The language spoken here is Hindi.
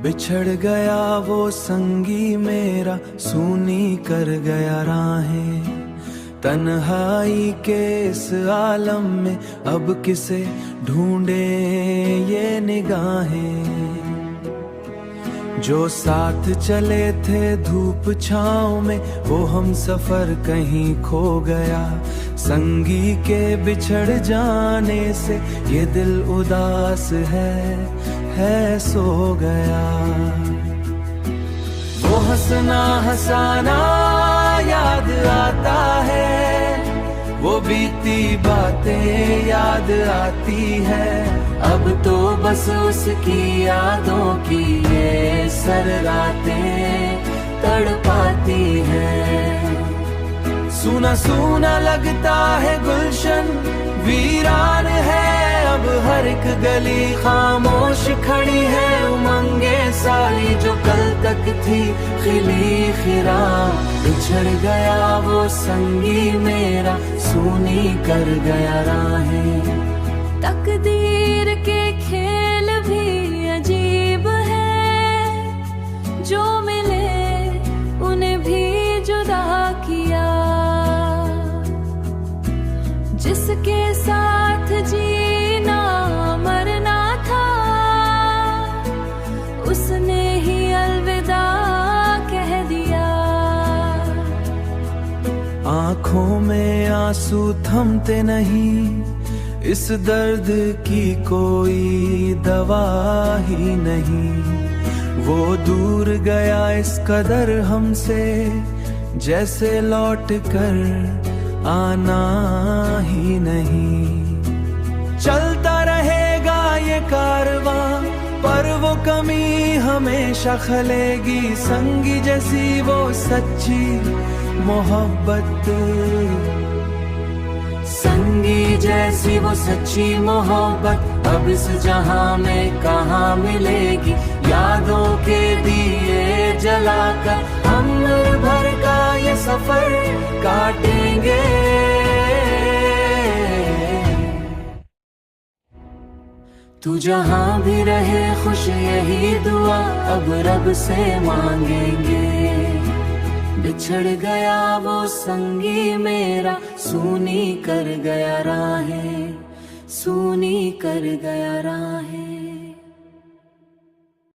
बिछड़ गया वो संगी मेरा, सूनी कर गया राहें। तन्हाई के इस आलम में अब किसे ढूंढे ये निगाहें। जो साथ चले थे धूप छाँव में, वो हम सफर कहीं खो गया। संगी के बिछड़ जाने से ये दिल उदास है सो गया। वो हंसना हंसाना याद आता है, वो बीती बातें याद आती है। अब तो बस उसकी यादों की ये सररातें तड़पाती हैं। सूना सूना लगता है गुलशन, वीरान है अब हर एक गली। खामोश खड़ी है उमंगे सारी, जो कल तक थी खिली खिरा। बिछड़ गया वो संगी मेरा, सूनी कर गया राहें। तकदीर के खेल भी अजीब है, जो मिले उन्हें भी जुदा किया। जिसके साथ जीना मरना था, उसने ही अलविदा कह दिया। आँखों में आंसू थमते नहीं, इस दर्द की कोई दवा ही नहीं। वो दूर गया इस कदर हमसे, जैसे लौट कर आना ही नहीं। चलता रहेगा ये कारवां, पर वो कमी हमेशा खलेगी। संगी जैसी वो सच्ची मोहब्बत, संगी जैसी वो सच्ची मोहब्बत अब इस जहां में कहाँ मिलेगी। यादों के दिए जलाकर हम भर का ये सफर काटेंगे। तू जहां भी रहे खुश यही दुआ अब रब से मांगेंगे। बिछड़ गया वो संगी मेरा, सूनी कर गया राहें, सूनी कर गया राहें।